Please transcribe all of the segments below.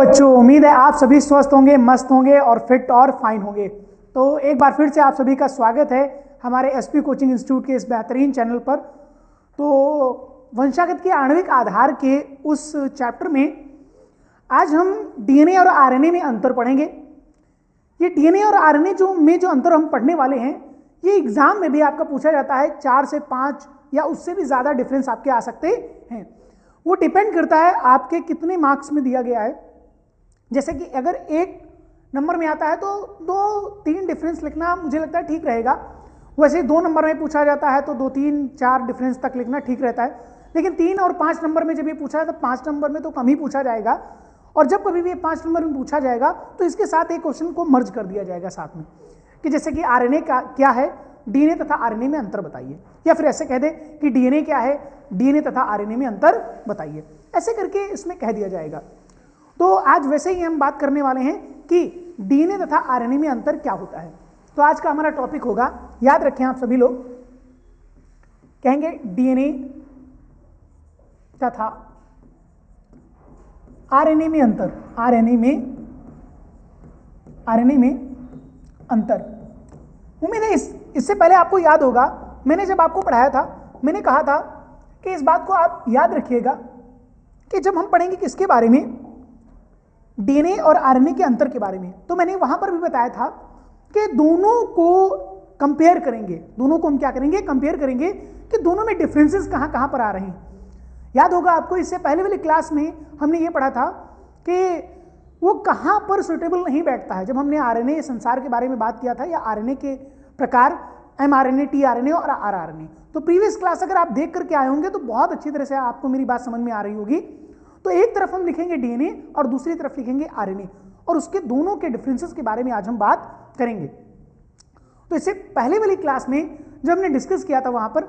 बच्चों, उम्मीद है आप सभी स्वस्थ होंगे, मस्त होंगे और फिट और फाइन होंगे। तो एक बार फिर से आप सभी का स्वागत है हमारे एसपी कोचिंग इंस्टीट्यूट के इस बेहतरीन चैनल पर। तो वंशागत के आणविक आधार के उस चैप्टर में आज हम डीएनए और आरएनए में अंतर पढ़ेंगे। ये डीएनए और आरएनए जो अंतर हम पढ़ने वाले हैं, ये एग्जाम में भी आपका पूछा जाता है। 4 से 5 या उससे भी ज़्यादा डिफरेंस आपके आ सकते हैं। वो डिपेंड करता है आपके कितने मार्क्स में दिया गया है। जैसे कि अगर 1 नंबर में आता है तो 2-3 डिफरेंस लिखना मुझे लगता है ठीक रहेगा। वैसे 2 नंबर में पूछा जाता है तो 2-3-4 डिफरेंस तक लिखना ठीक रहता है। लेकिन 3 और 5 नंबर में जब ये पूछा है तो 5 नंबर में तो कम ही पूछा जाएगा। और जब कभी भी 5 नंबर में पूछा जाएगा तो इसके साथ एक क्वेश्चन को मर्ज कर दिया जाएगा साथ में, कि जैसे कि आरएनए का क्या है, डीएनए तथा आरएनए में अंतर बताइए। या फिर ऐसे कह दे कि डीएनए क्या है, डीएनए तथा आरएनए में अंतर बताइए। ऐसे करके इसमें कह दिया जाएगा। तो आज वैसे ही हम बात करने वाले हैं कि डीएनए तथा आरएनए में अंतर क्या होता है। तो आज का हमारा टॉपिक होगा, याद रखें आप सभी लोग, कहेंगे डीएनए तथा आरएनए में अंतर। आरएनए में अंतर। उम्मीद है इससे पहले आपको याद होगा, मैंने जब आपको पढ़ाया था मैंने कहा था कि इस बात को आप याद रखिएगा कि जब हम पढ़ेंगे किसके बारे में, डीएनए और आरएनए के अंतर के बारे में, तो मैंने वहां पर भी बताया था कि दोनों को कंपेयर करेंगे। दोनों को हम क्या करेंगे, कंपेयर करेंगे कि दोनों में डिफरेंसेस कहां कहां पर आ रहे हैं। याद होगा आपको, इससे पहले वाली क्लास में हमने ये पढ़ा था कि वो कहां पर सुटेबल नहीं बैठता है। जब हमने आरएनए संसार के बारे में बात किया था, या आरएनए के प्रकार एमआरएनए, टीआरएनए और आरआरएनए, तो प्रीवियस क्लास अगर आप देख करके आए होंगे तो बहुत अच्छी तरह से आपको मेरी बात समझ में आ रही होगी। तो एक तरफ हम लिखेंगे डीएनए और दूसरी तरफ लिखेंगे आरएनए, और उसके दोनों के डिफरेंसेस के बारे में आज हम बात करेंगे। तो इससे पहले वाली क्लास में जब हमने डिस्कस किया था वहां पर,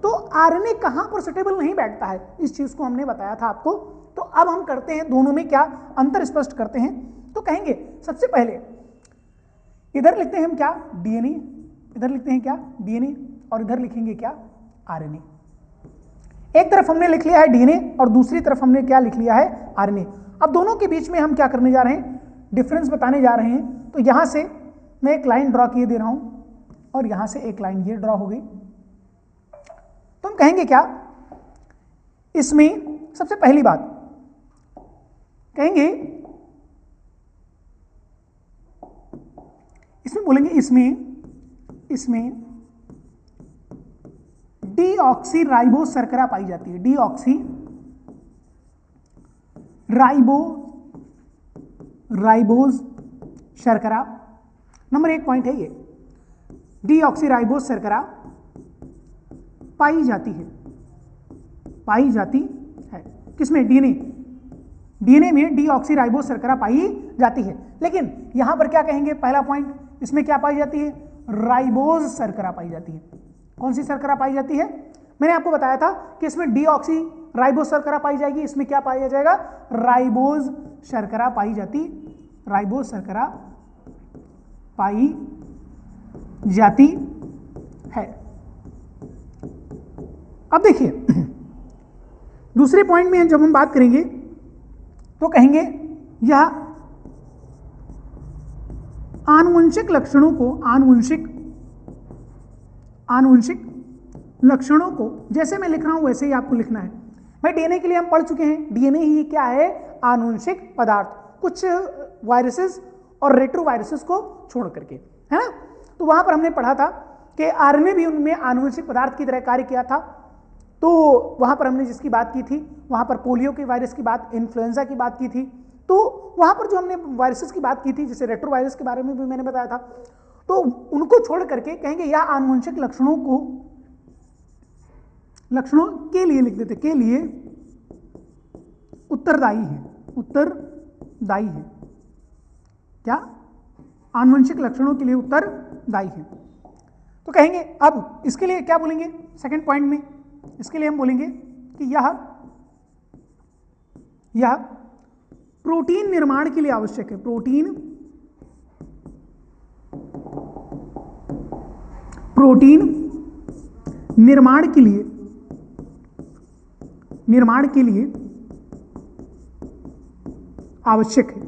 तो आरएनए कहां पर सुटेबल नहीं बैठता है, इस चीज को हमने बताया था आपको। तो अब हम करते हैं दोनों में क्या अंतर स्पष्ट करते हैं। तो कहेंगे सबसे पहले इधर लिखते हैं हम क्या, डीएनए, इधर लिखते हैं क्या, डीएनए, और इधर लिखेंगे क्या, आरएनए। एक तरफ हमने लिख लिया है डीएनए और दूसरी तरफ हमने क्या लिख लिया है, आरएनए। अब दोनों के बीच में हम क्या करने जा रहे हैं, डिफरेंस बताने जा रहे हैं। तो यहां से मैं एक लाइन ड्रॉ किए दे रहा हूं और यहां से एक लाइन ये ड्रॉ हो गई। तो हम कहेंगे क्या, इसमें सबसे पहली बात कहेंगे, इसमें बोलेंगे इसमें डीऑक्सी शर्करा पाई जाती है। डीऑक्सी राइबोज शर्करा, नंबर 1 पॉइंट है ये, डीऑक्सी शर्करा पाई जाती है। किसमें, डीएनए में डीऑक्सी शर्करा पाई जाती है। लेकिन यहां पर क्या कहेंगे, पहला पॉइंट, इसमें क्या पाई जाती है, राइबोज शर्करा पाई जाती है। कौन सी शर्करा पाई जाती है, मैंने आपको बताया था कि इसमें डीऑक्सी राइबोज शर्करा पाई जाएगी, इसमें क्या पाया जाएगा, राइबोज शर्करा पाई जाती, राइबोज शर्करा पाई जाती है। अब देखिए दूसरे पॉइंट में जब हम बात करेंगे तो कहेंगे यह आनुवंशिक लक्षणों को, आनुवंशिक लक्षणों को, जैसे मैं लिख रहा हूं वैसे ही आपको लिखना है। भाई डीएनए के लिए हम पढ़ चुके हैं, डीएनए ही क्या है, आनुवंशिक पदार्थ, कुछ वायरसेस और रेट्रोवायरसेस को छोड़ करके, है ना। तो वहां पर हमने पढ़ा था कि आरएनए भी उनमें आनुवंशिक पदार्थ की तरह कार्य किया था। तो वहां पर हमने जिसकी बात की थी, वहां पर पोलियो के वायरस की बात, इन्फ्लुएंजा की बात की थी। तो वहां पर जो हमने वायरसेस की बात की थी, जैसे रेट्रोवायरस के बारे में भी मैंने बताया था, तो उनको छोड़ करके कहेंगे यह आनुवंशिक लक्षणों के लिए लिख देते, के लिए उत्तरदायी है। क्या, आनुवंशिक लक्षणों के लिए उत्तरदायी है। तो कहेंगे अब इसके लिए क्या बोलेंगे, सेकंड पॉइंट में इसके लिए हम बोलेंगे कि यह प्रोटीन निर्माण के लिए आवश्यक है। प्रोटीन निर्माण के लिए आवश्यक है।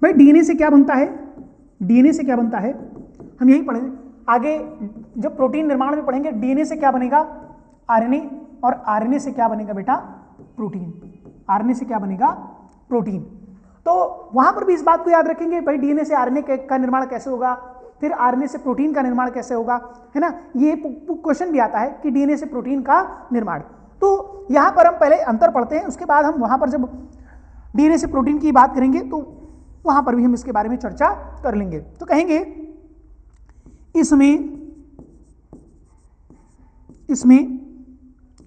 भाई डीएनए से क्या बनता है, डीएनए से क्या बनता है, हम यही पढ़ेंगे आगे जब प्रोटीन निर्माण में पढ़ेंगे। डीएनए से क्या बनेगा, आरएनए, और आरएनए से क्या बनेगा बेटा, प्रोटीन। आरएनए से क्या बनेगा, प्रोटीन। तो वहां पर भी इस बात को याद रखेंगे भाई डीएनए से आरएनए का निर्माण कैसे होगा, फिर आरएनए से प्रोटीन का निर्माण कैसे होगा, है ना। ये क्वेश्चन भी आता है कि डीएनए से प्रोटीन का निर्माण। तो यहां पर हम पहले अंतर पढ़ते हैं, उसके बाद हम वहां पर जब डीएनए से प्रोटीन की बात करेंगे तो वहां पर भी हम इसके बारे में चर्चा कर लेंगे। तो कहेंगे इसमें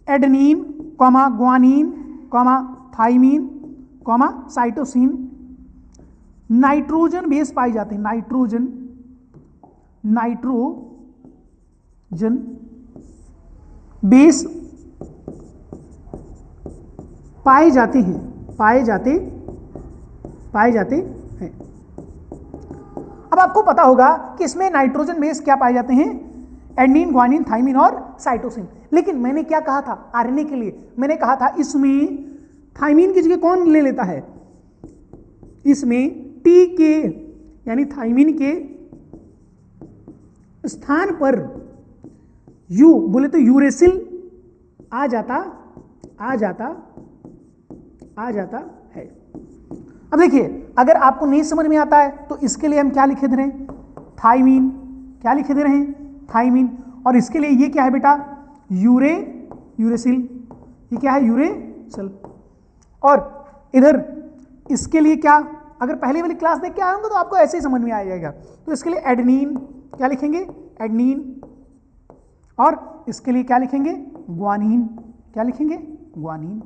adenine, guanine, thymine, cytosine, nitrogen base पाए जाते हैं। नाइट्रोजन बेस पाए जाते हैं। अब आपको पता होगा कि इसमें नाइट्रोजन बेस क्या पाए जाते हैं, एडेनिन, ग्वानिन, थाइमिन और साइटोसिन। लेकिन मैंने क्या कहा था आरएनए के लिए, मैंने कहा था इसमें थाइमिन की जगह कौन ले लेता है, इसमें टी के यानी थाइमिन के स्थान पर यू बोले तो यूरेसिल आ जाता है। अब देखिए अगर आपको नहीं समझ में आता है तो इसके लिए हम क्या लिखे दे रहे हैं, थाइमिन, क्या लिखे दे रहे हैं, थाइमिन। और इसके लिए ये क्या है बेटा, यूरेसिल, ये क्या है, यूरेसिल। और इधर इसके लिए क्या, अगर पहले वाली क्लास देख के आए होंगे तो आपको ऐसे ही समझ में आ जाएगा। तो इसके लिए एडेनिन क्या लिखेंगे, एडेनिन, और इसके लिए क्या लिखेंगे, ग्वानिन, क्या लिखेंगे, ग्वानिन।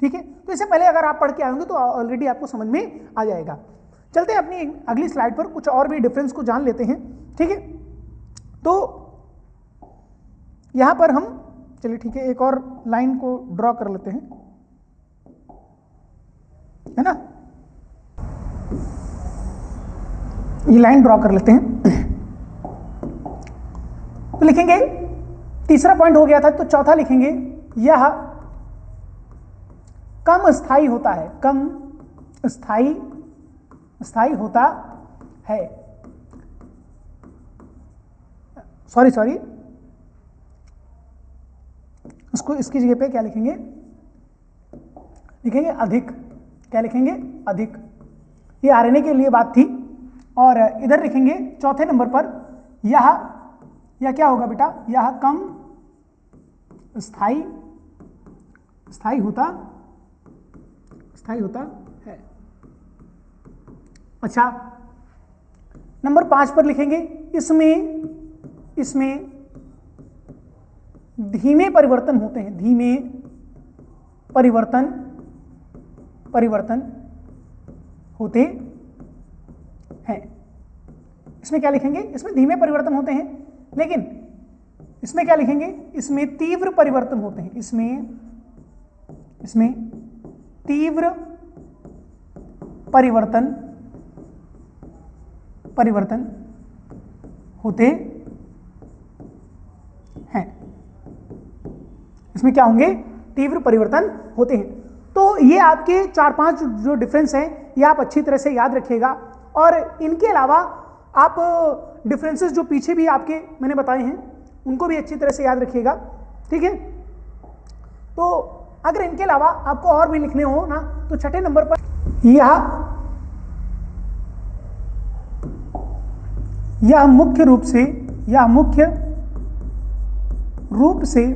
ठीक है, तो इससे पहले अगर आप पढ़ के आए होंगे तो ऑलरेडी आपको समझ में आ जाएगा। चलते हैं अपनी अगली स्लाइड पर, कुछ और भी डिफरेंस को जान लेते हैं। ठीक है, तो यहां पर हम चलिए ठीक है एक और लाइन को ड्रॉ कर लेते हैं, है ना, ये लाइन ड्रॉ कर लेते हैं। तो लिखेंगे तीसरा पॉइंट हो गया था, तो चौथा लिखेंगे यह कम स्थायी होता है, कम स्थायी होता है। सॉरी उसको इसकी जगह पे क्या लिखेंगे, लिखेंगे अधिक, क्या लिखेंगे, अधिक। ये आरएनए के लिए बात थी। और इधर लिखेंगे चौथे नंबर पर यह क्या होगा बेटा, यह कम स्थायी होता है। अच्छा, नंबर 5 पर लिखेंगे इसमें धीमे परिवर्तन होते हैं, धीमे परिवर्तन होते हैं। इसमें क्या लिखेंगे, इसमें धीमे परिवर्तन होते हैं, लेकिन इसमें क्या लिखेंगे, इसमें तीव्र परिवर्तन होते हैं, इसमें तीव्र परिवर्तन होते हैं। इसमें क्या होंगे, तीव्र परिवर्तन होते हैं। तो ये आपके 4-5 जो डिफरेंस हैं ये आप अच्छी तरह से याद रखिएगा। और इनके अलावा आप डिफरेंसेस जो पीछे भी आपके मैंने बताए हैं उनको भी अच्छी तरह से याद रखिएगा। ठीक है, तो अगर इनके अलावा आपको और भी लिखने हो ना तो छठे नंबर पर यह मुख्य रूप से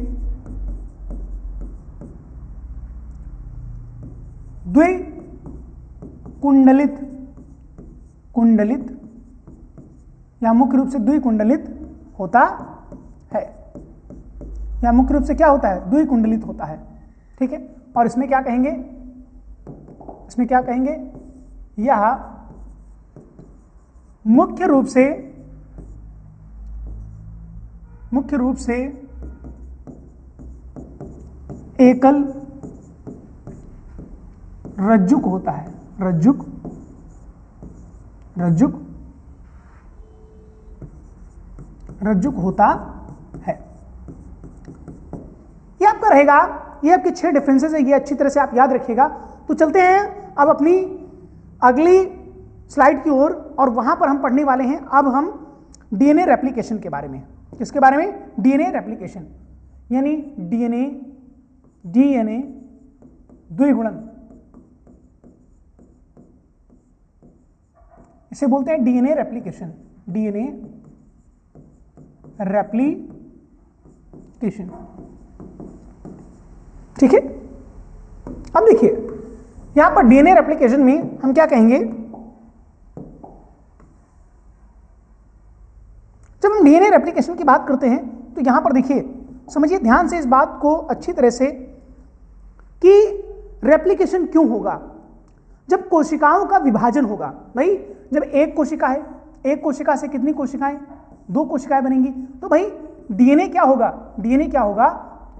द्विकुंडलित यह मुख्य रूप से द्विकुंडलित होता है। यह मुख्य रूप से क्या होता है, द्विकुंडलित होता है। ठीक है, और इसमें क्या कहेंगे, यह मुख्य रूप से एकल रज्जुक होता है, रज्जुक होता है। ये आपका रहेगा, ये आपके 6 डिफरेंसेस है, ये अच्छी तरह से आप याद रखिएगा। तो चलते हैं अब अपनी अगली स्लाइड की ओर, और वहां पर हम पढ़ने वाले हैं अब हम डीएनए रेप्लिकेशन के बारे में। किसके बारे में? डीएनए रेप्लिकेशन, यानी डीएनए द्विगुणन, इसे बोलते हैं डीएनए रेप्लिकेशन, डीएनए रेप्लिकेशन। ठीक है, अब देखिए यहां पर डीएनए रेप्लिकेशन में हम क्या कहेंगे, जब हम डीएनए रेप्लिकेशन की बात करते हैं तो यहां पर देखिए, समझिए ध्यान से इस बात को अच्छी तरह से कि रेप्लिकेशन क्यों होगा। जब कोशिकाओं का विभाजन होगा, भाई जब एक कोशिका है, एक कोशिका से कितनी कोशिकाएं? 2 कोशिकाएं बनेंगी, तो भाई डीएनए क्या होगा? डीएनए क्या होगा?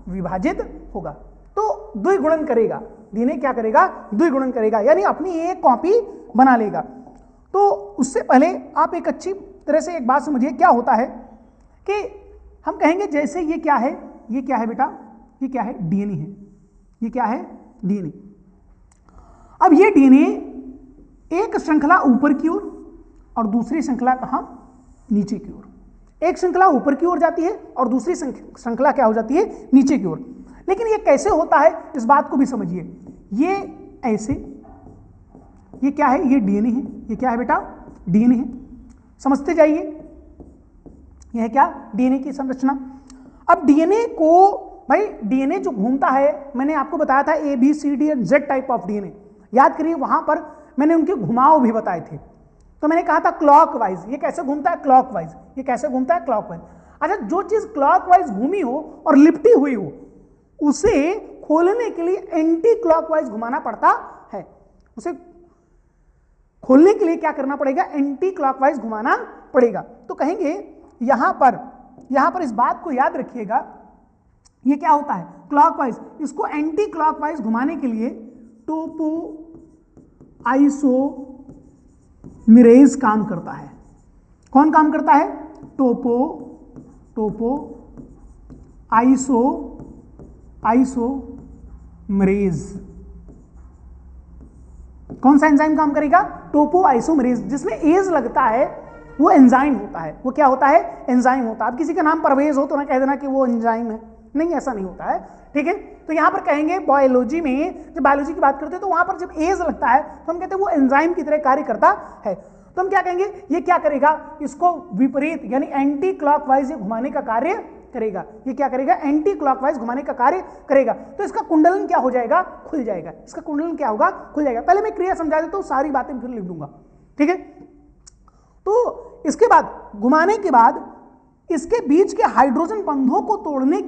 विभाजित होगा, तो द्विगुणन करेगा। डीएनए क्या करेगा? द्विगुणन करेगा, यानी अपनी एक कॉपी बना लेगा। तो उससे पहले आप एक अच्छी तरह से एक बात समझिए, क्या होता है कि हम कहेंगे जैसे ये क्या है, ये क्या है बेटा? ये क्या है? डीएनए है। ये क्या है? डीएनए। अब ये डीएनए एक श्रृंखला ऊपर की ओर और दूसरी श्रृंखला कहां? नीचे की ओर। एक श्रृंखला ऊपर की ओर जाती है और दूसरी श्रृंखला क्या हो जाती है? नीचे की ओर। लेकिन ये कैसे होता है इस बात को भी समझिए। ये ऐसे, ये क्या है? ये डीएनए है। ये क्या है बेटा? डीएनए है। समझते जाइए, यह क्या? डीएनए की संरचना। अब डीएनए को, भाई डीएनए जो घूमता है, मैंने आपको बताया था A B C D and Z type of DNA, याद करिए वहां पर मैंने उनके घुमाव भी बताए थे। तो मैंने कहा था क्लॉकवाइज, ये कैसे घूमता है? क्लॉकवाइज। ये कैसे घूमता है? क्लॉकवाइज। अच्छा, जो चीज क्लॉकवाइज घूमी हो और लिपटी हुई हो, उसे खोलने के लिए एंटी क्लॉकवाइज घुमाना पड़ता है। उसे खोलने के लिए क्या करना पड़ेगा? एंटी क्लॉकवाइज घुमाना पड़ेगा। तो कहेंगे यहां पर इस बात को याद रखिएगा, ये क्या होता है? क्लॉकवाइज। इसको एंटी क्लॉकवाइज घुमाने के लिए टोपो आइसोमेरेज काम करता है। कौन काम करता है? टोपो आइसोमेरेज। कौन सा एंजाइम काम करेगा? टोपो आइसोमेरेज। जिसमें एज लगता है वो एंजाइम होता है। वो क्या होता है? एंजाइम होता है। अब किसी का नाम परवेज हो तो ना कह देना कि वो एंजाइम है, नहीं, ऐसा नहीं होता है। ठीक है, तो यहां पर कहेंगे बायोलॉजी में, जब बायोलॉजी की बात करते हैं तो वहां पर जब एज लगता है तो हम कहते हैं वो एंजाइम की तरह कार्य करता है। तो हम क्या कहेंगे? ये क्या करेगा? इसको विपरीत यानी एंटी क्लॉकवाइज घुमाने का कार्य करेगा। ये क्या करेगा? एंटी क्लॉकवाइज घुमाने का कार्य करेगा। तो इसका कुंडलन क्या हो जाएगा? खुल जाएगा। इसका कुंडलन क्या होगा? खुल जाएगा। पहले मैं क्रिया समझा देता हूं, सारी बातें फिर लिख दूंगा। ठीक है, तो इसके बाद घुमाने के बाद इसके बीच के हाइड्रोजन बंधों को तोड़ने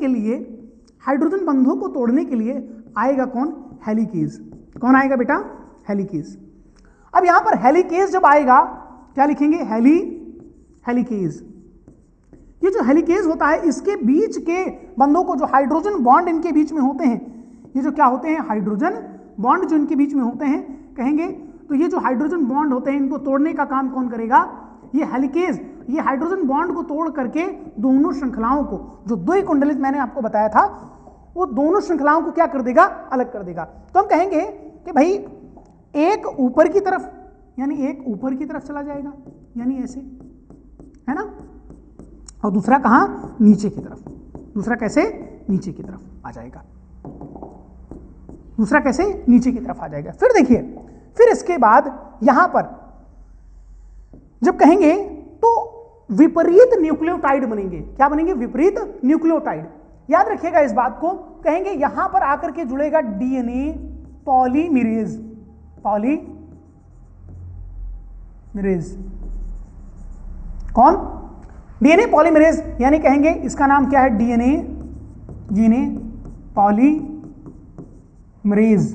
के लिए आएगा कौन? हेलिकेज। कौन आएगा बेटा? हेलिकेज। अब यहां पर हेलिकेज जब आएगा, क्या लिखेंगे? हेलिकेज। ये जो हेलिकेज होता है, इसके बीच के बंधों को, जो हाइड्रोजन बॉन्ड इनके बीच में होते हैं, ये जो क्या होते हैं? हाइड्रोजन बॉन्ड जो इनके बीच में होते हैं, कहेंगे तो ये जो हाइड्रोजन बॉन्ड होते हैं, इनको तोड़ने का काम कौन करेगा? ये हेलिकेज। ये हाइड्रोजन बॉन्ड को तोड़ करके दोनों श्रृंखलाओं को, जो द्विकुंडलित मैंने आपको बताया था, वो दोनों श्रृंखलाओं को क्या कर देगा? अलग कर देगा। तो हम कहेंगे कि भाई एक ऊपर की तरफ, यानी एक ऊपर की तरफ चला जाएगा, यानी ऐसे, है ना, और दूसरा कहां? नीचे की तरफ। दूसरा कैसे? नीचे की तरफ आ जाएगा। दूसरा कैसे? नीचे की तरफ आ जाएगा। फिर देखिए, फिर इसके बाद यहां पर जब कहेंगे तो विपरीत न्यूक्लियोटाइड बनेंगे। क्या बनेंगे? विपरीत न्यूक्लियोटाइड। याद रखिएगा इस बात को, कहेंगे यहां पर आकर के जुड़ेगा डीएनए पॉलीमरेज। कौन? डीएनए पॉलीमरेज, यानी कहेंगे इसका नाम क्या है? DNA polymerase.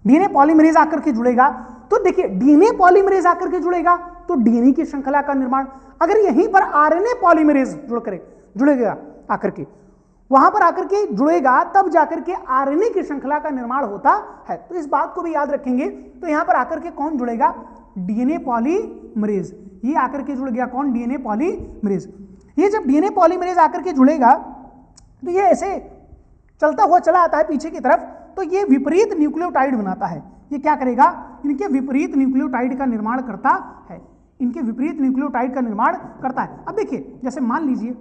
डीएनए पॉलीमरेज आकर के जुड़ेगा। तो देखिए, डीएनए पॉलीमरेज आकर के जुड़ेगा तो डीएनए की श्रृंखला का निर्माण। अगर यहीं पर आरएनए पॉलीमरेज जुड़ेगा आकर के, वहां पर आकर के जुड़ेगा, तब जाकर के आरएनए की श्रृंखला का निर्माण होता है। तो इस बात को भी याद रखेंगे। तो यहां पर आकर के कौन जुड़ेगा? DNA polymerase. ये आकर के जुड़ गया कौन? DNA polymerase. ये जब डीएनए पॉलीमरेज आकर के जुड़ेगा तो ये ऐसे चलता हुआ चला आता है पीछे की तरफ, तो ये विपरीत न्यूक्लियोटाइड बनाता है। ये क्या करेगा, इनके विपरीत न्यूक्लियोटाइड का निर्माण करता है, इनके विपरीत न्यूक्लियोटाइड का निर्माण करता है। अब देखिए, जैसे मान लीजिए,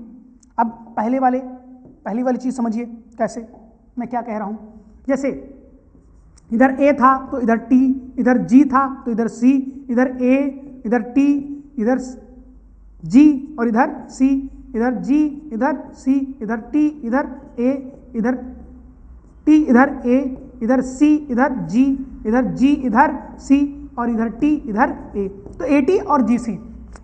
अब पहली वाली चीज समझिए कैसे मैं क्या कह रहा हूं। जैसे इधर A था तो इधर T, इधर G था तो इधर C, इधर A, इधर T, इधर G और इधर C, इधर G, इधर C, इधर T, इधर A, इधर T, इधर A, इधर C, इधर G, इधर G, इधर C और इधर T, इधर A। तो AT और GC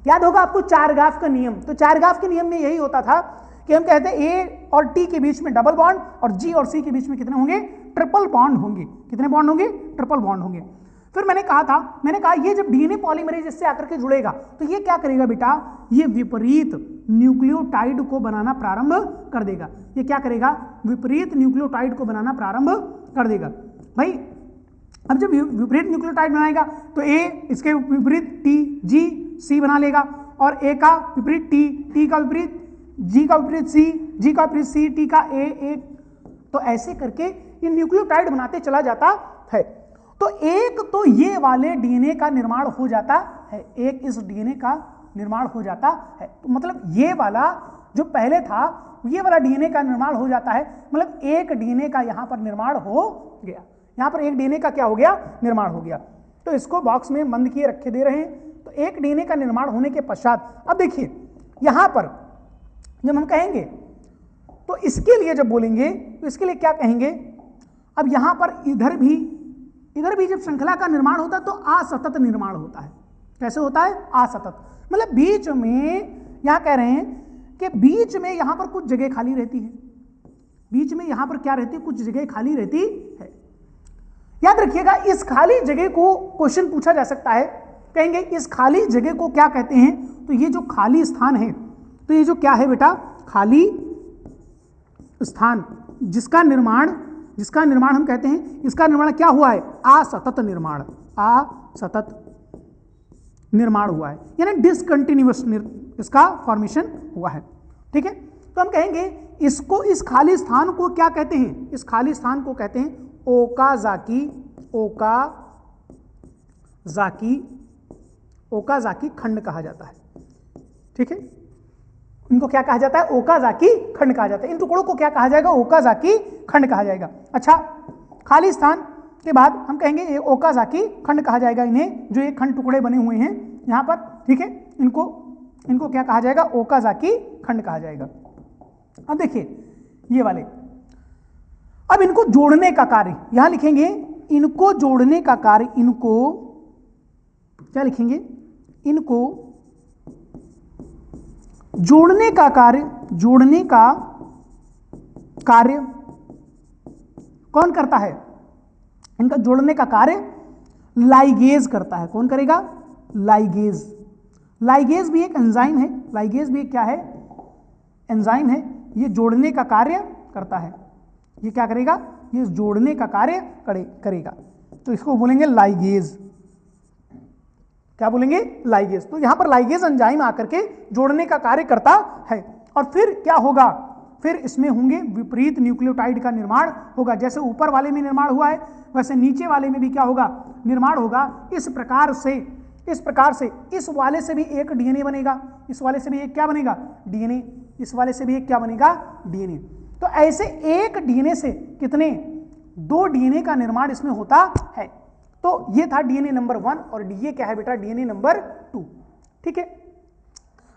याद होगा आपको चारगाफ का नियम। तो चारगाफ के नियम में यही होता था कि हम कहते हैं A और T के बीच में डबल बॉन्ड और G और C के बीच में कितने होंगे, ट्रिपल बॉन्ड होंगे। कितने बॉन्ड होंगे, ट्रिपल बॉन्ड होंगे। फिर मैंने कहा ये जब डीएनए पॉलीमरेज इससे आकर के जुड़ेगा तो ये क्या करेगा बेटा, ये विपरीत न्यूक्लियोटाइड को बनाना प्रारंभ कर देगा। ये क्या करेगा, विपरीत न्यूक्लियोटाइड को बनाना प्रारंभ कर देगा। भाई अब जब विपरीत न्यूक्लियोटाइड बनाएगा तो A इसके विपरीत T, G, C बना लेगा और A का विपरीत T, T का विपरीत G का विपरीत C, G का विपरीत C, T का A। तो ऐसे करके ये न्यूक्लियोटाइड बनाते चला जाता है। तो एक तो ये वाले डीएनए का निर्माण हो जाता है, एक इस डीएनए का निर्माण हो जाता है। तो मतलब ये वाला जो पहले था ये वाला डीएनए का निर्माण हो जाता है, मतलब एक डीएनए का यहां पर निर्माण हो गया। यहां पर एक डीएनए का क्या हो गया, निर्माण हो गया। तो इसको बॉक्स में बंद किए रखे दे रहे हैं। तो एक डीएनए का निर्माण होने के पश्चात अब देखिए यहां पर जब हम कहेंगे तो इसके लिए जब बोलेंगे तो इसके लिए क्या कहेंगे, अब यहां पर इधर भी जब श्रृंखला का निर्माण होता है तो असतत निर्माण होता है। कैसे होता है, असतत। मतलब बीच में यहां कह रहे हैं कि बीच में यहां पर कुछ जगह खाली रहती है, बीच में यहां पर क्या रहती है, कुछ जगह खाली रहती है। याद रखिएगा इस खाली जगह को क्वेश्चन पूछा जा सकता है, कहेंगे इस खाली जगह को क्या कहते हैं। तो ये जो खाली स्थान है, तो ये जो क्या है बेटा, खाली स्थान जिसका निर्माण हम कहते हैं, इसका निर्माण क्या हुआ है, असतत निर्माण, असतत निर्माण हुआ है, यानी डिसकंटिन्यूअस इसका फॉर्मेशन हुआ है। ठीक है, तो हम कहेंगे इसको, इस खाली स्थान को क्या कहते हैं, इस खाली स्थान को कहते हैं ओकाजाकी खंड कहा जाता है। ठीक है, इनको क्या कहा जाता है, ओकाजाकी खंड कहा जाता है। इन टुकड़ों को क्या कहा जाएगा, ओकाजाकी खंड कहा जाएगा। अच्छा, खाली स्थान के बाद हम कहेंगे ये ओकाजाकी खंड कहा जाएगा इन्हें, जो ये खंड टुकड़े बने हुए हैं यहां पर। ठीक है, इनको क्या कहा जाएगा, ओकाजाकी खंड कहा जाएगा। अब देखिए ये वाले, अब इनको जोड़ने का कार्य यहां लिखेंगे, इनको जोड़ने का कार्य, इनको क्या लिखेंगे, इनको जोड़ने का कार्य कौन करता है, इनका जोड़ने का कार्य लाइगेज करता है। कौन करेगा, लाइगेज। लाइगेज भी एक एंजाइम है, लाइगेज भी एक क्या है, एंजाइम है। ये जोड़ने का कार्य करता है। ये क्या करेगा, ये जोड़ने का कार्य करेगा। तो इसको बोलेंगे लाइगेज। क्या बोलेंगे, लाइगेज। तो यहां पर लाइगेज एंजाइम आकर के जोड़ने का कार्य करता है। और फिर क्या होगा, फिर इसमें होंगे विपरीत न्यूक्लियोटाइड का निर्माण होगा। जैसे ऊपर वाले में निर्माण हुआ है वैसे नीचे वाले में भी क्या होगा, निर्माण होगा। इस प्रकार से इस वाले से भी एक डीएनए बनेगा, इस वाले से भी एक क्या बनेगा, डीएनए, इस वाले से भी एक क्या बनेगा, डीएनए। तो ऐसे एक डीएनए से कितने, 2 डीएनए का निर्माण इसमें होता है। तो ये था डीएनए नंबर 1 और ये क्या है बेटा, डीएनए नंबर 2। ठीक है,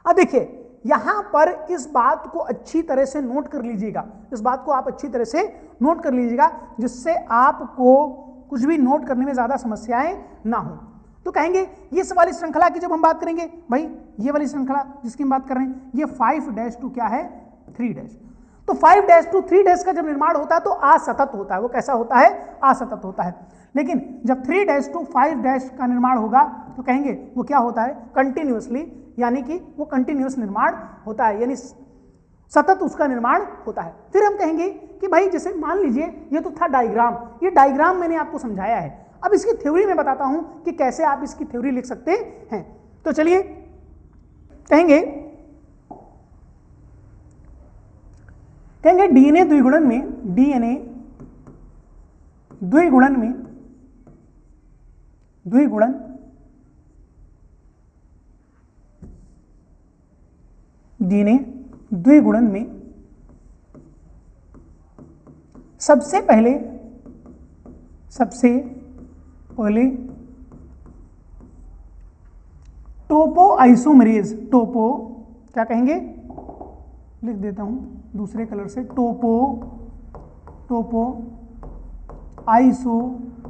अब देखिए यहां पर इस बात को अच्छी तरह से नोट कर लीजिएगा, इस बात को आप अच्छी तरह से नोट कर लीजिएगा, जिससे आपको कुछ भी नोट करने में ज्यादा समस्याएं ना हो। तो कहेंगे ये वाली श्रृंखला की जब हम बात करेंगे, भाई ये वाली श्रृंखला जिसकी हम बात कर रहे हैं, ये 5' टू क्या है, 3'। तो 5' टू 3' का जब निर्माण होता है तो असतत होता है। वो कैसा होता है, असतत होता है। लेकिन जब 3' टू 5' का निर्माण होगा तो कहेंगे वो क्या होता है, कंटिन्यूअसली, यानी कि वो कंटिन्यूअस निर्माण होता है, यानी सतत उसका निर्माण होता है। फिर हम कहेंगे कि भाई जैसे मान लीजिए ये तो था डायग्राम, ये डायग्राम मैंने आपको समझाया है। अब इसकी थ्योरी में बताता हूं कि कैसे आप इसकी थ्योरी लिख सकते हैं। तो चलिए कहेंगे डीएनए द्विगुणन में, डीएनए द्विगुणन में डीएनए द्विगुणन में सबसे पहले टोपो आइसोमरेज, टोपो क्या कहेंगे, लिख देता हूं दूसरे कलर से, टोपो आइसोमरेज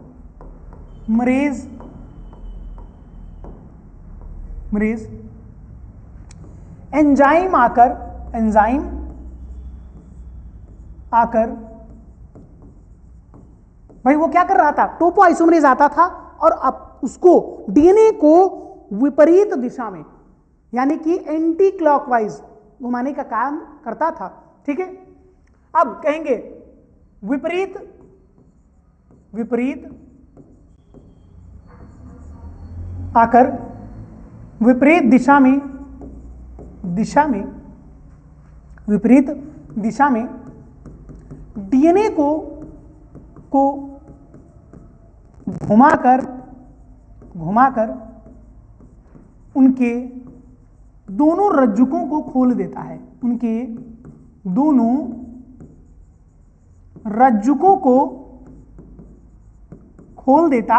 एंजाइम आकर भाई वो क्या कर रहा था, टोपो आइसोमरेज आता था और अब उसको डीएनए को विपरीत दिशा में यानी कि एंटी क्लॉकवाइज घुमाने का काम करता था। ठीक है, अब कहेंगे विपरीत आकर विपरीत दिशा में डीएनए को घुमाकर उनके दोनों रज्जुकों को खोल देता है, उनके दोनों रज्जुकों को खोल देता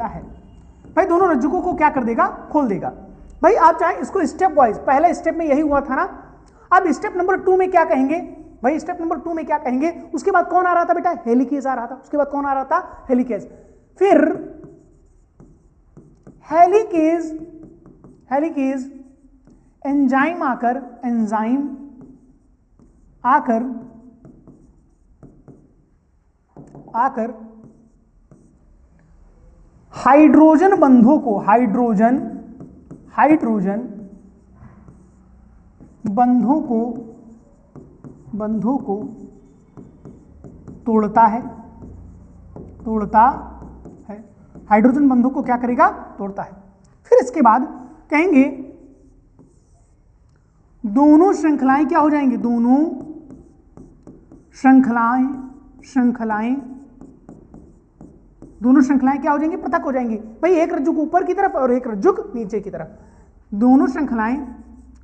है। भाई दोनों रज्जुकों को क्या कर देगा, खोल देगा। भाई आप चाहे इसको स्टेप वाइज, पहले स्टेप में यही हुआ था ना, अब स्टेप नंबर 2 में क्या कहेंगे, भाई स्टेप नंबर 2 में क्या कहेंगे, उसके बाद कौन आ रहा था बेटा, हेलिकेज आ रहा था, उसके बाद कौन आ रहा था, हेलिकेज। फिर हेलिकेज एंजाइम आकर हाइड्रोजन बंधों को बंधों को तोड़ता है। हाइड्रोजन बंधों को क्या करेगा, तोड़ता है। फिर इसके बाद कहेंगे दोनों श्रृंखलाएं क्या हो जाएंगी, दोनों श्रृंखलाएं क्या हो जाएंगी, पृथक हो जाएंगी। भाई एक रज्जुक ऊपर की तरफ और एक रज्जुक नीचे की तरफ, दोनों श्रृंखलाएं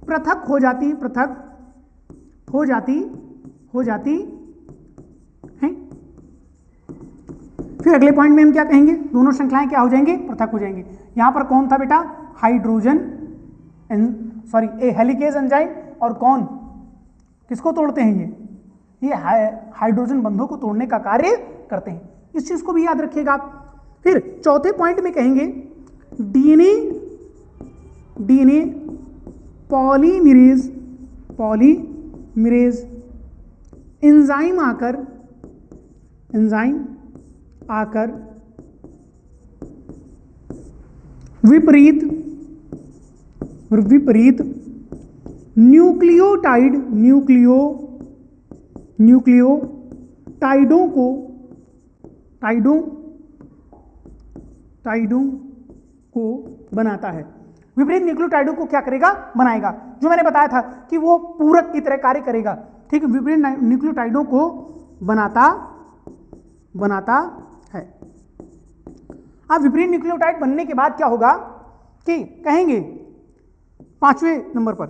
पृथक हो जाती हैं। फिर अगले पॉइंट में हम क्या कहेंगे, दोनों श्रृंखलाएं क्या हो जाएंगे, पृथक हो जाएंगे। यहां पर कौन था बेटा, हेलिकेज एंजाइम, और कौन किसको तोड़ते हैं, ये हाइड्रोजन बंधों को तोड़ने का कार्य करते हैं। इस चीज को भी याद रखिएगा आप। फिर चौथे पॉइंट में कहेंगे डीएनए पॉलीमरेज एंजाइम आकर विपरीत न्यूक्लियोटाइडों को बनाता है। विपरीत न्यूक्लियोटाइडों को क्या करेगा, बनाएगा, जो मैंने बताया था कि वो पूरक की तरह कार्य करेगा। ठीक है, विपरीत न्यूक्लियोटाइडों को बनाता है। अब विपरीत न्यूक्लियोटाइड बनने के बाद क्या होगा कि कहेंगे 5वें नंबर पर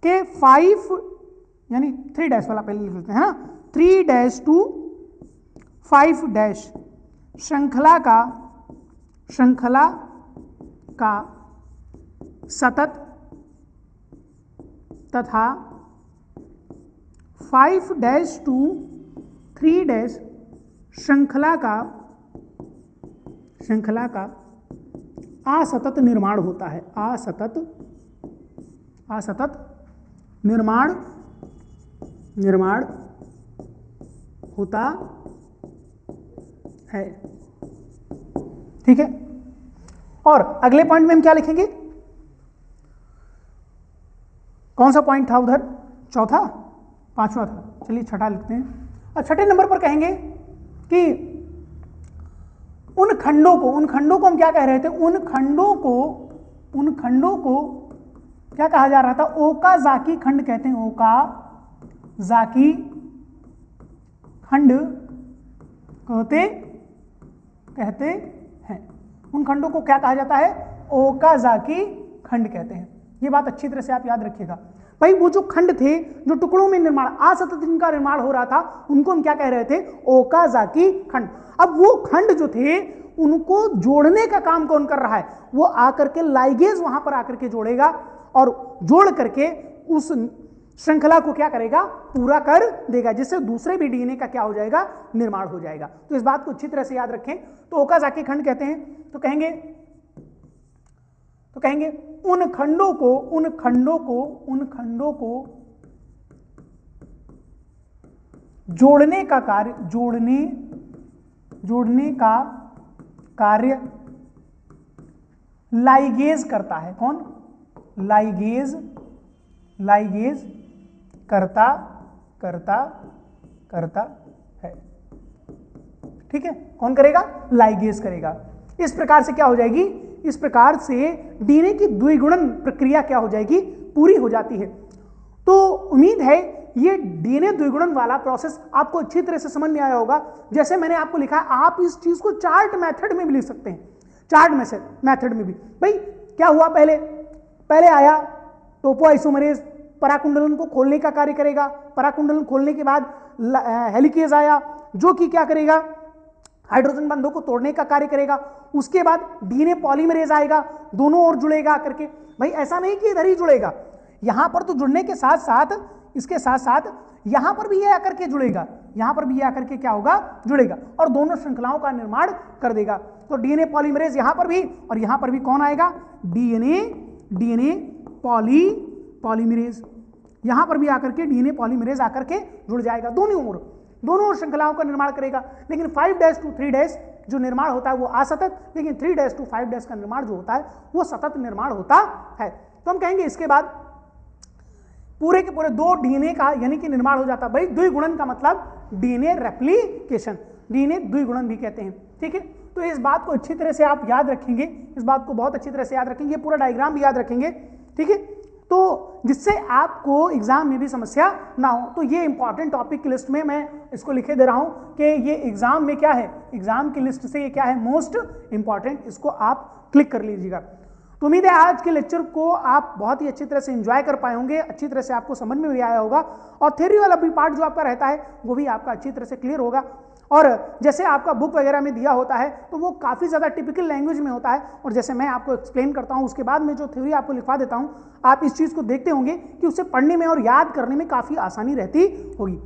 के 5 यानी 3 वाला पहले लिख लेते हैं ना, 3 to 5 श्रृंखला का सतत तथा 5 to 3 श्रृंखला का असतत निर्माण होता है। असतत निर्माण होता है। ठीक है, और अगले पॉइंट में हम क्या लिखेंगे, कौन सा पॉइंट था उधर, चौथा, 5वां था, चलिए छठा लिखते हैं। और छठे नंबर पर कहेंगे कि उन खंडों को हम क्या कह रहे थे, उन खंडों को क्या कहा जा रहा था, ओकाज़ाकी खंड कहते हैं, ओकाज़ाकी खंड कहते हैं। उन खंडों को क्या कहा जाता है? ओकाजाकी खंड कहते हैं। ये बात अच्छी तरह से आप याद रखिएगा। भाई वो जो खंड थे जो टुकड़ों में निर्माण असतत जिनका निर्माण हो रहा था उनको हम क्या कह रहे थे? ओकाजाकी खंड। अब वो खंड जो थे उनको जोड़ने का काम कौन कर रहा है? वो आकर के लाइगेज वहां पर आकर के जोड़ेगा और जोड़ करके उस श्रृंखला को क्या करेगा? पूरा कर देगा, जिससे दूसरे भी डीएनए का क्या हो जाएगा? निर्माण हो जाएगा। तो इस बात को अच्छी तरह से याद रखें। तो ओकाजाकी खंड कहते हैं। तो कहेंगे उन खंडों को जोड़ने का कार्य लाइगेज करता है। कौन? लाइगेज करता है। ठीक है, कौन करेगा? लाइगेज करेगा। इस प्रकार से क्या हो जाएगी? इस प्रकार से डीएनए की द्विगुणन प्रक्रिया क्या हो जाएगी? पूरी हो जाती है। तो उम्मीद है ये डीएनए द्विगुणन वाला प्रोसेस आपको अच्छी तरह से समझ में आया होगा। जैसे मैंने आपको लिखा है, आप इस चीज को चार्ट मेथड में भी लिख सकते हैं। चार्ट मेथड में भी भाई क्या हुआ? पहले आया टोपोआइसोमरेज, पराकुंडलन को खोलने का कार्य करेगा। पराकुंडलन खोलने के बाद हेलिकेज आया जो कि क्या करेगा? हाइड्रोजन बंधों को तोड़ने का कार्य करेगा। उसके बाद डीएनए पॉलीमरेज आएगा, दोनों ओर जुड़ेगा करके। भाई ऐसा नहीं कि इधर ही जुड़ेगा, यहां पर तो जुड़ने के साथ साथ इसके साथ साथ यहां पर भी ये आकर के जुड़ेगा, यहां पर भी ये आकर के क्या होगा? जुड़ेगा और दोनों श्रृंखलाओं का निर्माण कर देगा। तो डीएनए पॉलीमरेज यहां पर भी और यहां पर भी कौन आएगा? DNA polymerase. यहां पर भी आकर के डीएनए पॉलीमरेज आकर के जुड़ जाएगा, दोनों श्रृंखलाओं का निर्माण करेगा। लेकिन 5' to 3' जो निर्माण होता है वो असतत, लेकिन 3' to 5' का निर्माण जो होता है वो सतत निर्माण होता है। तो हम कहेंगे इसके बाद पूरे के पूरे 2 डीएनए का यानी कि निर्माण हो जाता है। भाई द्विगुणन का मतलब डीएनए रेप्लिकेशन, डीएनए द्विगुणन भी कहते हैं। ठीक है, तो इस बात को अच्छी तरह से आप याद रखेंगे, इस बात को बहुत अच्छी तरह से याद रखेंगे, पूरा डायग्राम भी याद रखेंगे। ठीक है, तो जिससे आपको एग्जाम में भी समस्या ना हो। तो ये इंपॉर्टेंट टॉपिक की लिस्ट में मैं इसको लिखे दे रहा हूं कि ये एग्जाम में क्या है, एग्जाम की लिस्ट से ये क्या है? Most important. इसको आप क्लिक कर लीजिएगा। तो उम्मीद है आज के लेक्चर को आप बहुत ही अच्छी तरह से एंजॉय कर पाए होंगे, अच्छी तरह से आपको समझ में भी आया होगा और थ्योरी वाला भी पार्ट जो आपका रहता है वो भी आपका अच्छी तरह से क्लियर होगा। और जैसे आपका बुक वगैरह में दिया होता है तो वो काफ़ी ज़्यादा टिपिकल लैंग्वेज में होता है और जैसे मैं आपको एक्सप्लेन करता हूँ उसके बाद में जो थ्योरी आपको लिखवा देता हूँ, आप इस चीज़ को देखते होंगे कि उसे पढ़ने में और याद करने में काफ़ी आसानी रहती होगी।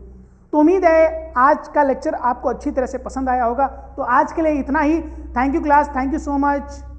तो उम्मीद है आज का लेक्चर आपको अच्छी तरह से पसंद आया होगा। तो आज के लिए इतना ही। Thank you class, thank you so much.